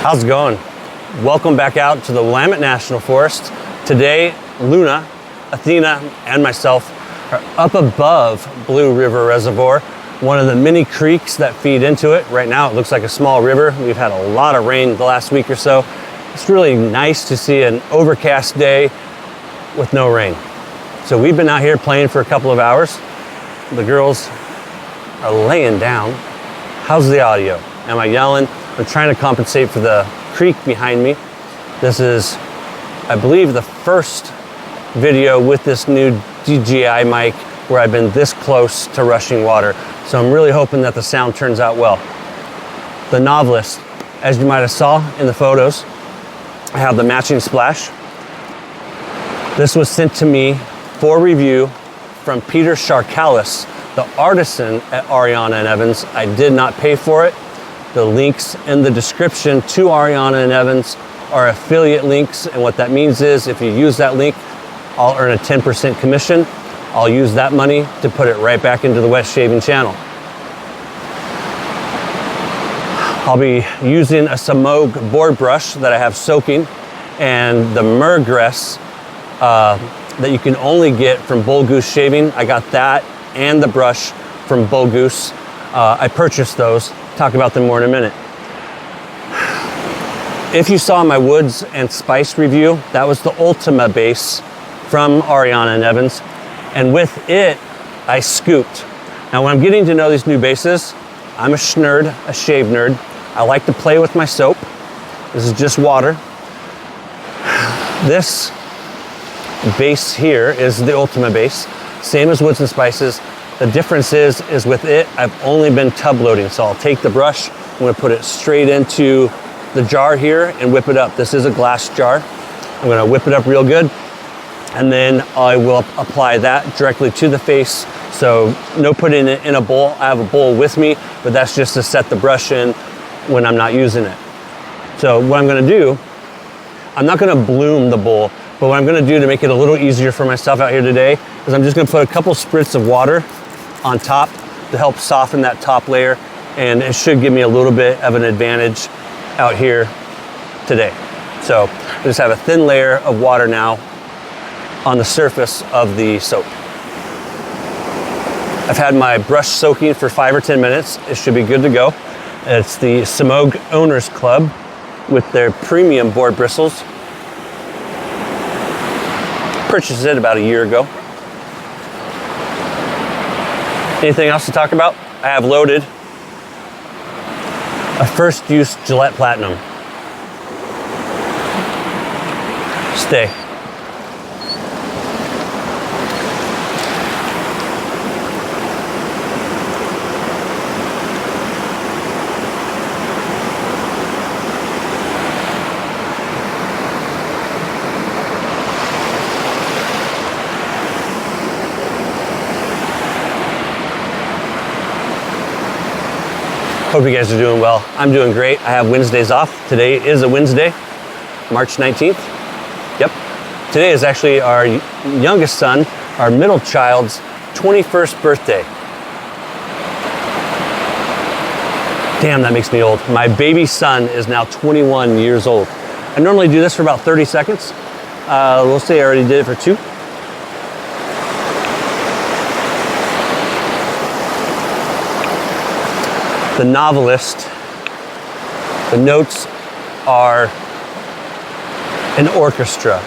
How's it going? Welcome back out to the Willamette National Forest. Today, Luna, Athena, and myself are up above Blue River Reservoir, one of the many creeks that feed into it. Right now, it looks like a small river. We've had a lot of rain the last week or so. It's really nice to see an overcast day with no rain. So we've been out here playing for a couple of hours. The girls are laying down. How's the audio? Am I yelling? I'm trying to compensate for the creek behind me. This is, I believe, the first video with this new DJI mic where I've been this close to rushing water. So I'm really hoping that the sound turns out well. The Novelist, as you might have saw in the photos, I have the matching splash. This was sent to me for review from Peter Charkalis, the artisan at Ariana and Evans. I did not pay for it. The links in the description to Ariana and Evans are affiliate links, and what that means is if you use that link, I'll earn a 10% commission. I'll use that money to put it right back into the wet shaving channel. I'll be using a Semogue board brush that I have soaking, and the Mergress that you can only get from Bullgoose Shaving. I got that and the brush from Bullgoose. I purchased those. Talk about them more in a minute. If you saw my woods and spice review, that was the Ultima base from Ariana and Evans. And with it, I scooped. Now when I'm getting to know these new bases, I'm a schnerd, a shave nerd. I like to play with my soap. This is just water. This base here is the Ultima base, same as woods and spices. The difference is with it, I've only been tub loading. So I'll take the brush, I'm gonna put it straight into the jar here and whip it up. This is a glass jar. I'm gonna whip it up real good. And then I will apply that directly to the face. So no putting it in a bowl. I have a bowl with me, but that's just to set the brush in when I'm not using it. So what I'm gonna do, I'm not gonna bloom the bowl, but what I'm gonna do to make it a little easier for myself out here today is I'm just gonna put a couple spritz of water on top to help soften that top layer, and it should give me a little bit of an advantage out here today. So I just have a thin layer of water now on the surface of the soap. I've had my brush soaking for 5 or 10 minutes. It should be good to go. It's the Semogue Owners Club with their premium board bristles. Purchased it about a year ago. Anything else to talk about? I have loaded a first use Gillette Platinum. Stay. Hope you guys are doing well. I'm doing great. I have Wednesdays off. Today is a Wednesday, March 19th. Yep. Today is actually our youngest son, our middle child's 21st birthday. Damn, that makes me old. My baby son is now 21 years old. I normally do this for about 30 seconds. We'll say I already did it for 2. The Novelist, the notes are an orchestra.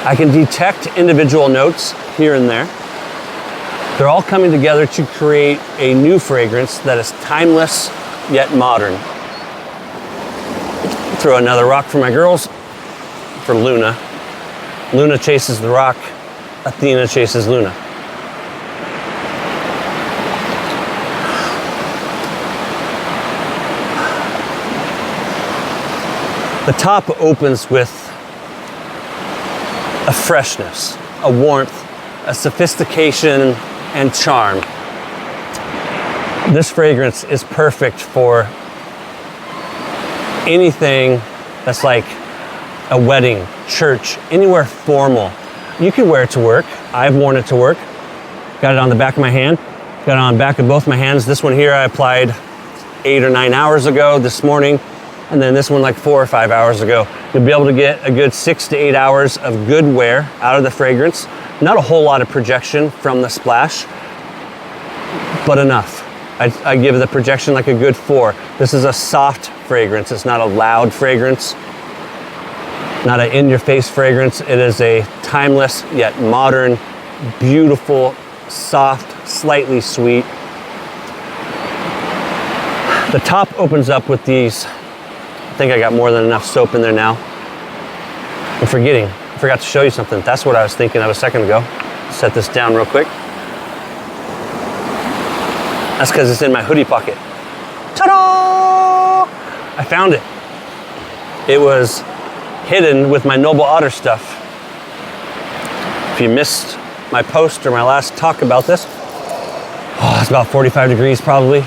I can detect individual notes here and there. They're all coming together to create a new fragrance that is timeless yet modern. Throw another rock for my girls, for Luna. Luna chases the rock, Athena chases Luna. The top opens with a freshness, a warmth, a sophistication, and charm. This fragrance is perfect for anything that's like a wedding, church, anywhere formal. You can wear it to work. I've worn it to work. Got it on the back of my hand, got it on the back of both my hands. This one here I applied 8 or 9 hours ago. This morning and then this one like 4 or 5 hours ago. You'll be able to get a good 6 to 8 hours of good wear out of the fragrance. Not a whole lot of projection from the splash, but enough. I give the projection like a good 4. This is a soft fragrance. It's not a loud fragrance, not an in-your-face fragrance. It is a timeless yet modern, beautiful, soft, slightly sweet. The top opens up with these. I think I got more than enough soap in there now. I'm forgetting. I forgot to show you something. That's what I was thinking of a second ago. Set this down real quick. That's because it's in my hoodie pocket. Ta-da! I found it. It was hidden with my Noble Otter stuff. If you missed my post or my last talk about this, it's about 45 degrees probably.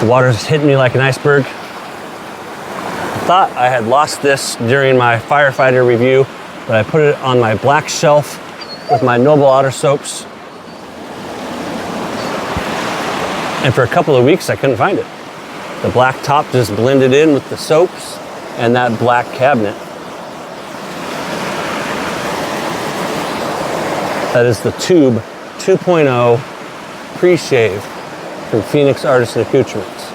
The water's hitting me like an iceberg. I thought I had lost this during my firefighter review, but I put it on my black shelf with my Noble Otter soaps. And for a couple of weeks, I couldn't find it. The black top just blended in with the soaps and that black cabinet. That is the Tube 2.0 pre-shave from Phoenix Artisan Accoutrements.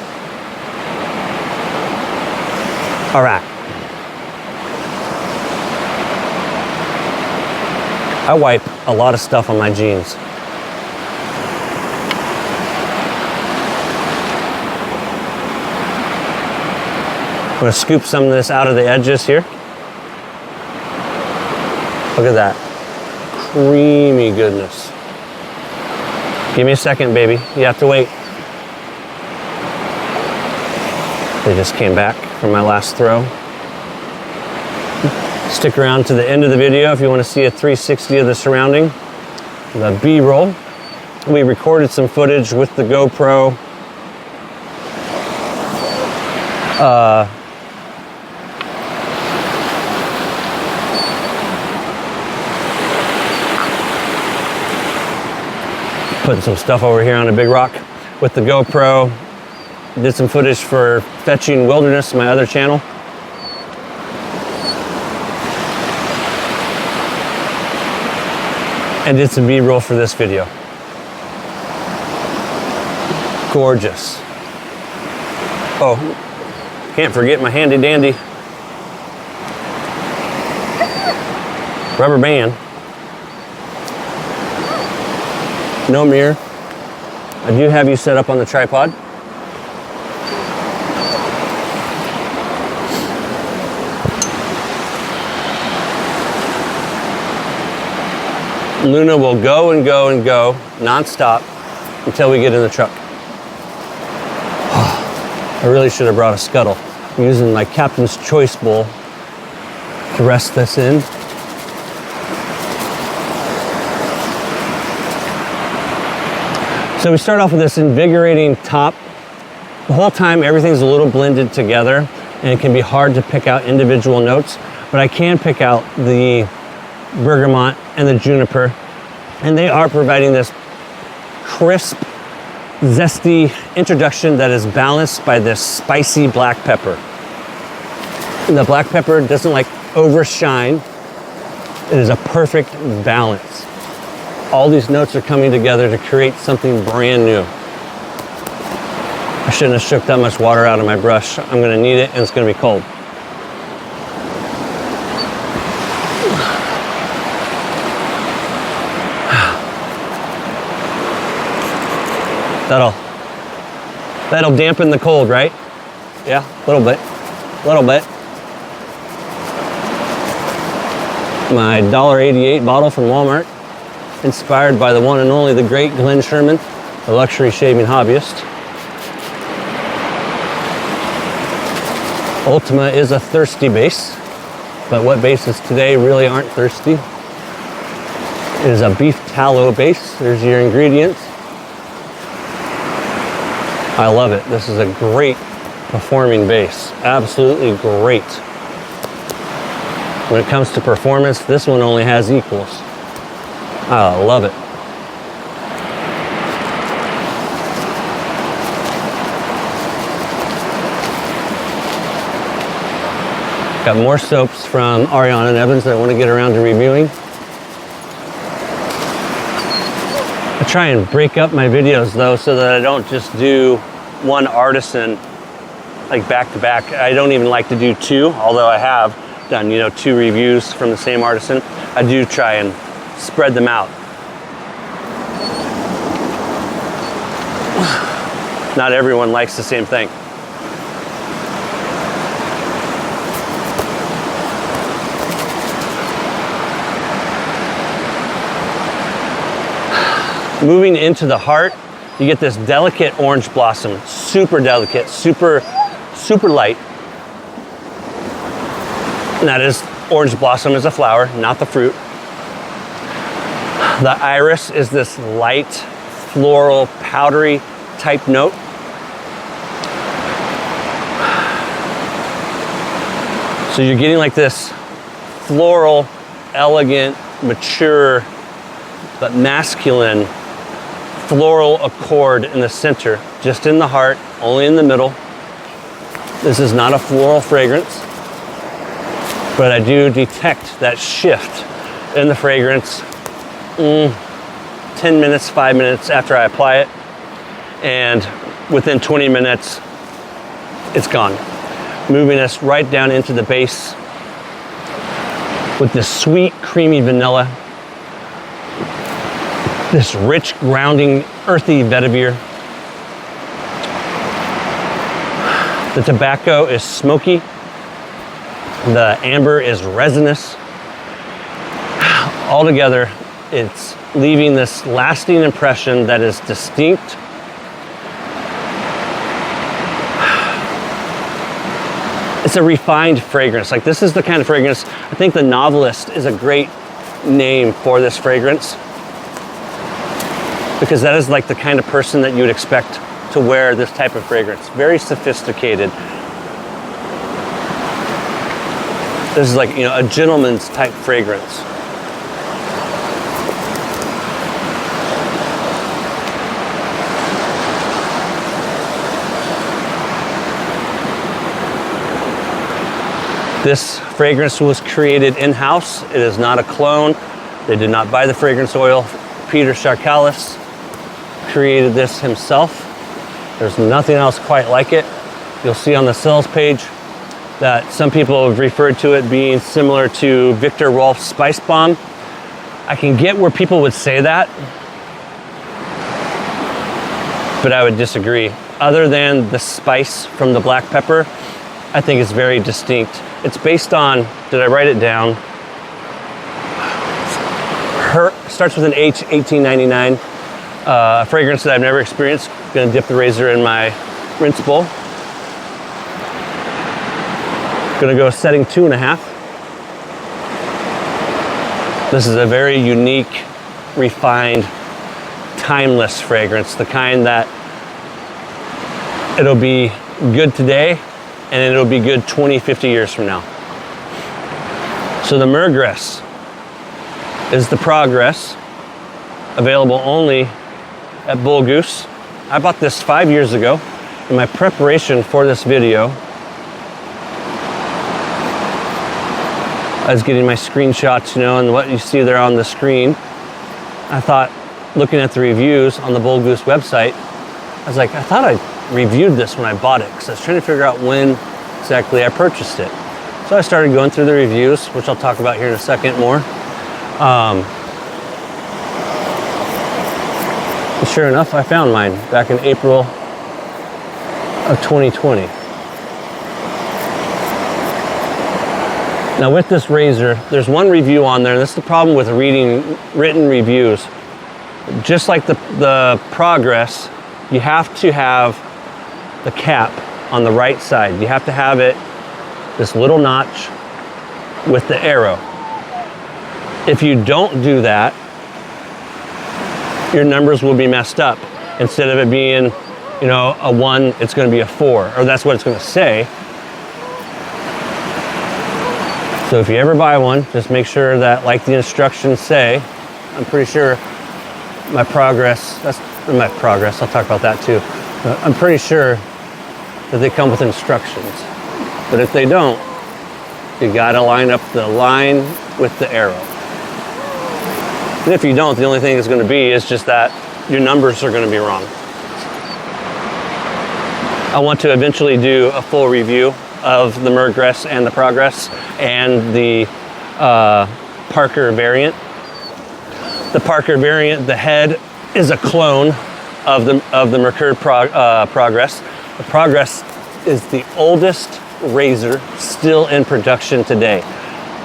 All right. I wipe a lot of stuff on my jeans. I'm gonna scoop some of this out of the edges here. Look at that. Creamy goodness. Give me a second, baby. You have to wait. They just came back from my last throw. Stick around to the end of the video if you want to see a 360 of the surrounding. The B-roll. We recorded some footage with the GoPro. Putting some stuff over here on a big rock with the GoPro. Did some footage for Fetching Wilderness, my other channel. And did some B-roll for this video. Gorgeous. Oh, can't forget my handy dandy rubber band. No mirror. I do have you set up on the tripod. Luna will go and go and go non-stop until we get in the truck. I really should have brought a scuttle. I'm using my Captain's Choice bowl to rest this in. So we start off with this invigorating top. The whole time everything's a little blended together and it can be hard to pick out individual notes, but I can pick out the bergamot and the juniper, and they are providing this crisp, zesty introduction that is balanced by this spicy black pepper. And the black pepper doesn't like overshine. It is a perfect balance. All these notes are coming together to create something brand new. I shouldn't have shook that much water out of my brush. I'm gonna need it and it's gonna be cold. That'll dampen the cold, right? Yeah, a little bit. My $1.88 bottle from Walmart, inspired by the one and only, the great Glenn Sherman, the luxury shaving hobbyist. Ultima is a thirsty base, but what bases today really aren't thirsty? It is a beef tallow base. There's your ingredients. I love it. This is a great performing base. Absolutely great. When it comes to performance, this one only has equals. I love it. Got more soaps from Ariana and Evans that I want to get around to reviewing. I try and break up my videos though so that I don't just do one artisan like back to back. I don't even like to do two, although I have done, you know, 2 reviews from the same artisan. I do try and spread them out. Not everyone likes the same thing. Moving into the heart, you get this delicate orange blossom, super delicate, super light. And that is, orange blossom is a flower, not the fruit. The iris is this light, floral, powdery type note. So you're getting like this floral, elegant, mature, but masculine floral accord in the center, just in the heart, only in the middle. This is not a floral fragrance, but I do detect that shift in the fragrance 10 minutes, 5 minutes after I apply it, and within 20 minutes, it's gone. Moving us right down into the base with this sweet, creamy vanilla, this rich, grounding, earthy vetiver. The tobacco is smoky. The amber is resinous. Altogether, it's leaving this lasting impression that is distinct. It's a refined fragrance. Like, this is the kind of fragrance, I think the Novelist is a great name for this fragrance, because that is like the kind of person that you would expect to wear this type of fragrance. Very sophisticated. This is like, you know, a gentleman's type fragrance. This fragrance was created in-house. It is not a clone. They did not buy the fragrance oil. Peter Charkalis created this himself. There's nothing else quite like it. You'll see on the sales page that some people have referred to it being similar to Victor Rolf's Spice Bomb. I can get where people would say that, but I would disagree. Other than the spice from the black pepper, I think it's very distinct. It's based on, did I write it down? Starts with an H, 1899. A fragrance that I've never experienced. Gonna dip the razor in my rinse bowl. Gonna go setting 2.5. This is a very unique, refined, timeless fragrance. The kind that it'll be good today and it'll be good 20, 50 years from now. So the Mergress is the Progress, available only at Bullgoose. I bought this 5 years ago. In my preparation for this video, I was getting my screenshots, you know, and what you see there on the screen. I thought, looking at the reviews on the Bullgoose website, I was like, I thought I reviewed this when I bought it, because I was trying to figure out when exactly I purchased it. So I started going through the reviews, which I'll talk about here in a second more. Sure enough, I found mine back in April of 2020. Now with this razor, there's one review on there, and that's the problem with reading written reviews. Just like the Progress, you have to have the cap on the right side. You have to have it, this little notch with the arrow. If you don't do that, your numbers will be messed up. Instead of it being, you know, a 1, it's going to be a 4, or that's what it's going to say. So if you ever buy one, just make sure that, like the instructions say, I'm pretty sure my Progress, that's my Progress, I'll talk about that too. I'm pretty sure that they come with instructions. But if they don't, You gotta line up the line with the arrow. And if you don't, the only thing it's gonna be is just that your numbers are gonna be wrong. I want to eventually do a full review of the Mergress and the Progress and the Parker variant. The Parker variant, the head is a clone of the Mergress Progress. The Progress is the oldest razor still in production today.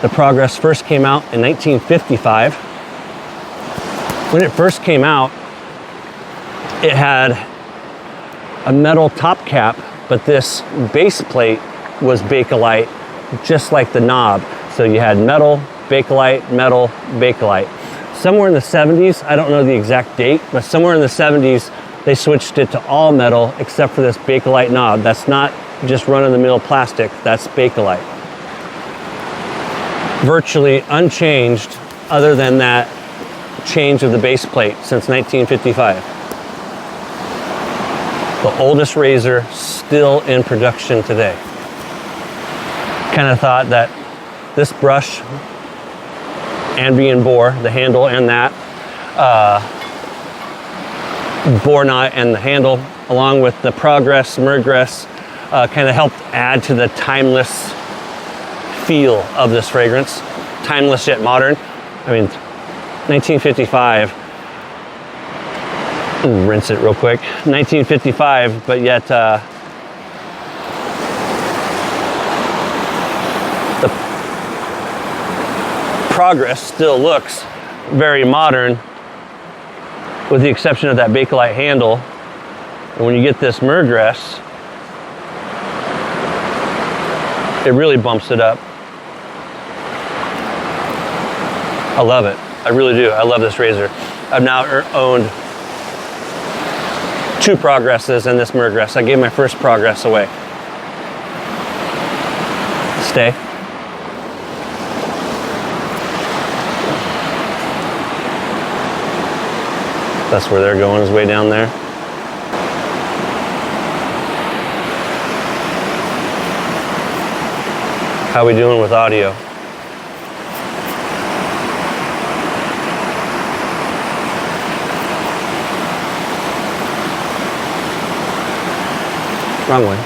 The Progress first came out in 1955. When it first came out, it had a metal top cap, but this base plate was Bakelite, just like the knob. So you had metal, Bakelite, metal, Bakelite. Somewhere in the 70s, I don't know the exact date, but somewhere in the 70s, they switched it to all metal except for this Bakelite knob. That's not just run-of-the-mill plastic, that's Bakelite. Virtually unchanged other than that change of the base plate since 1955. The oldest razor still in production today. Kind of thought that this brush and being Boar, the handle and that, Boar knot and the handle, along with the Progress, Mergress, kind of helped add to the timeless feel of this fragrance. Timeless yet modern. I mean, 1955, rinse it real quick. 1955, but yet the Progress still looks very modern, with the exception of that Bakelite handle. And when you get this Mergress, it really bumps it up. I love it. I really do. I love this razor. I've now owned 2 Progresses and this Mergress. I gave my first Progress away. Stay. That's where they're going, is way down there. How we doing with audio? Wrong way.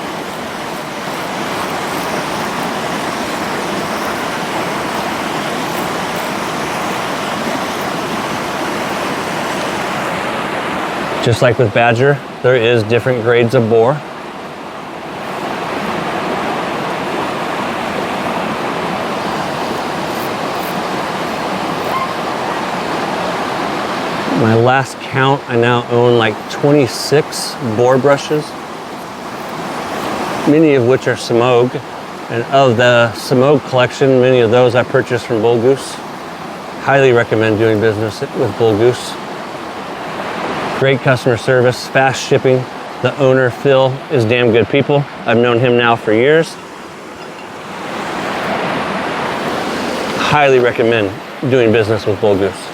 Just like with Badger, there is different grades of Boar. My last count, I now own like 26 Boar brushes, many of which are Semogue. And of the Semogue collection, many of those I purchased from Bullgoose. Highly recommend doing business with Bullgoose. Great customer service, fast shipping. The owner, Phil, is damn good people. I've known him now for years. Highly recommend doing business with Bullgoose.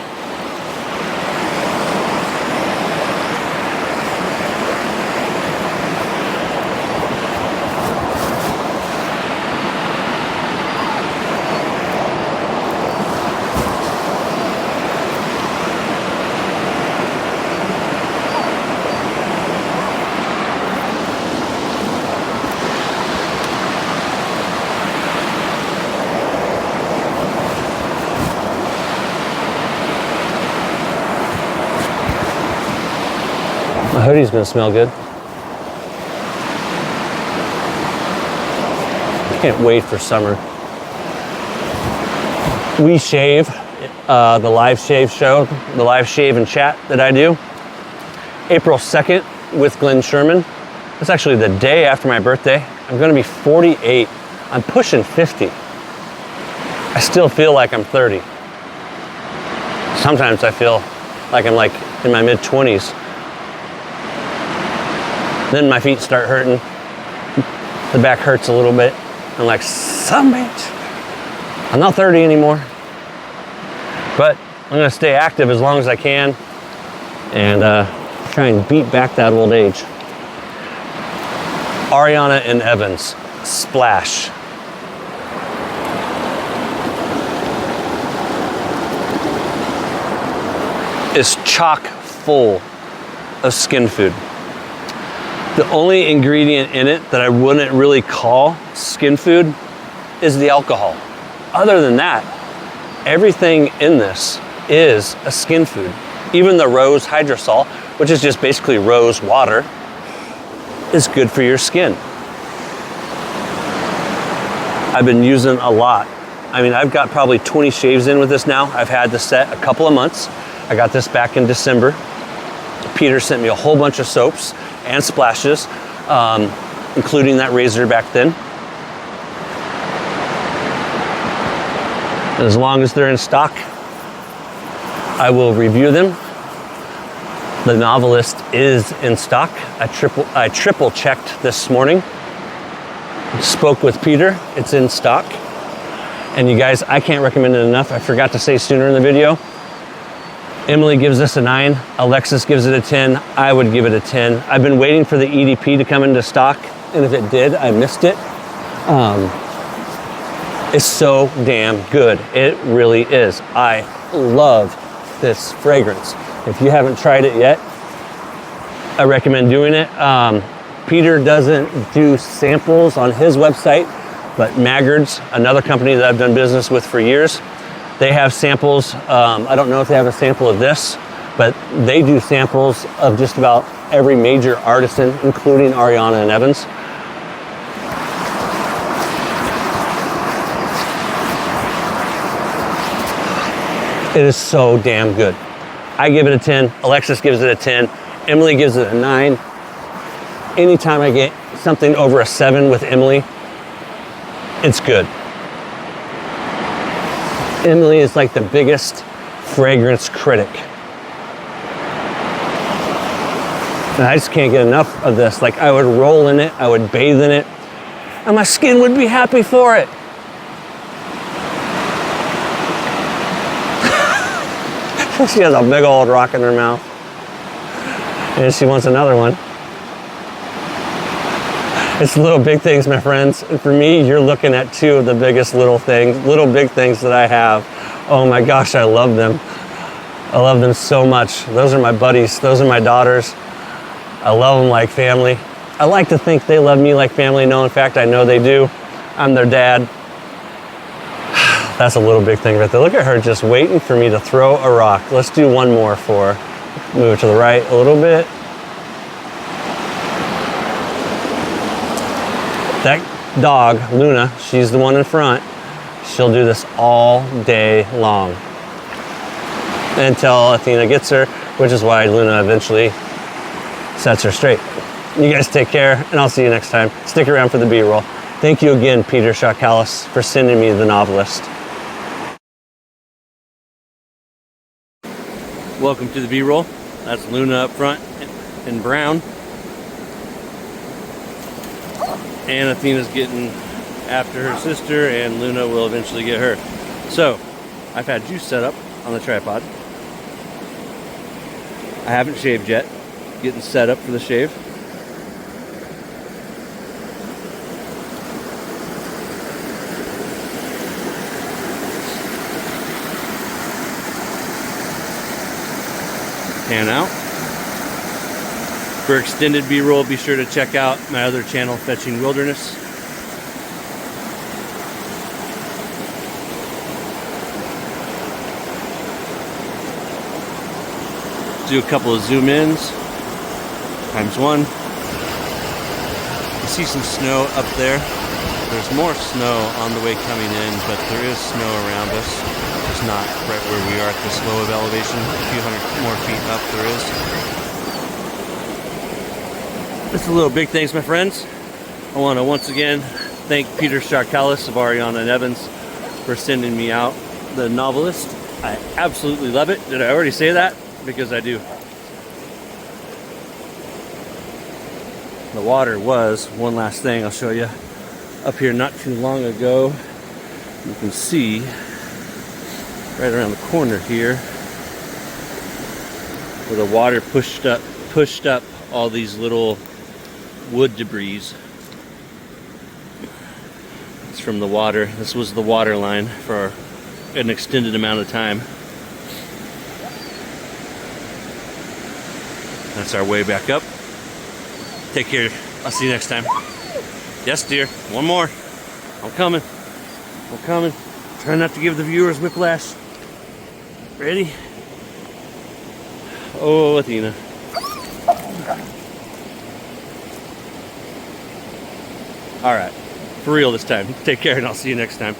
My hoodie's gonna smell good. Can't wait for summer. We shave, the live shave show, the live shave and chat that I do. April 2nd with Glenn Sherman. It's actually the day after my birthday. I'm gonna be 48. I'm pushing 50. I still feel like I'm 30. Sometimes I feel like I'm like in my mid-20s. Then my feet start hurting. The back hurts a little bit. I'm like, son bitch. I'm not 30 anymore. But I'm gonna stay active as long as I can and try and beat back that old age. Ariana and Evans, Splash. is chock full of skin food. The only ingredient in it that I wouldn't really call skin food is the alcohol. Other than that, everything in this is a skin food. Even the rose hydrosol, which is just basically rose water, is good for your skin. I've been using a lot. I mean, I've got probably 20 shaves in with this now. I've had this set a couple of months. I got this back in December. Peter sent me a whole bunch of soaps and splashes, including that razor back then. As long as they're in stock, I will review them. The Novelist is in stock. I triple checked this morning. Spoke with Peter, it's in stock. And you guys, I can't recommend it enough. I forgot to say sooner in the video. Emily gives this a 9, Alexis gives it a 10, I would give it a 10. I've been waiting for the EDP to come into stock, and if it did, I missed it. It's so damn good. It really is. I love this fragrance. If you haven't tried it yet, I recommend doing it. Peter doesn't do samples on his website, but Mergress, another company that I've done business with for years, they have samples. I don't know if they have a sample of this, but they do samples of just about every major artisan, including Ariana and Evans. It is so damn good. I give it a 10, Alexis gives it a 10, Emily gives it a 9. Anytime I get something over a 7 with Emily, it's good. Emily is like the biggest fragrance critic. And I just can't get enough of this. Like, I would roll in it, I would bathe in it, and my skin would be happy for it. She has a big old rock in her mouth. And she wants another one. It's little big things, my friends. And for me, you're looking at two of the biggest little big things that I have. Oh my gosh, I love them. I love them so much. Those are my buddies. Those are my daughters. I love them like family. I like to think they love me like family. No, in fact, I know they do. I'm their dad. That's a little big thing right there. Look at her just waiting for me to throw a rock. Let's do one more for her. Move it to the right a little bit. That dog, Luna, she's the one in front. She'll do this all day long until Athena gets her, which is why Luna eventually sets her straight. You guys take care, and I'll see you next time. Stick around for the B-roll. Thank you again, Peter Charkalis, for sending me the Novelist. Welcome to the B-roll. That's Luna up front in brown. And Athena's getting after her sister, and Luna will eventually get her. So, I've had juice set up on the tripod. I haven't shaved yet. Getting set up for the shave. Pan out. For extended B-roll, be sure to check out my other channel, Fetching Wilderness. Do a couple of zoom ins, ×1. You see some snow up there. There's more snow on the way coming in, but there is snow around us. Just not right where we are at this low of elevation. A few hundred more feet up there is. Just a little big thanks, my friends. I want to once again thank Peter Charkalis of Ariana and Evans for sending me out the Novelist. I absolutely love it. Did I already say that? Because I do. The water was, one last thing I'll show you, up here not too long ago. You can see right around the corner here where the water pushed up all these little wood debris. It's from the water. This was the water line for an extended amount of time. That's our way back up. Take care. I'll see you next time. Yes, dear. One more. I'm coming. I'm coming. Try not to give the viewers whiplash. Ready? Oh, Athena. All right. For real this time. Take care, and I'll see you next time.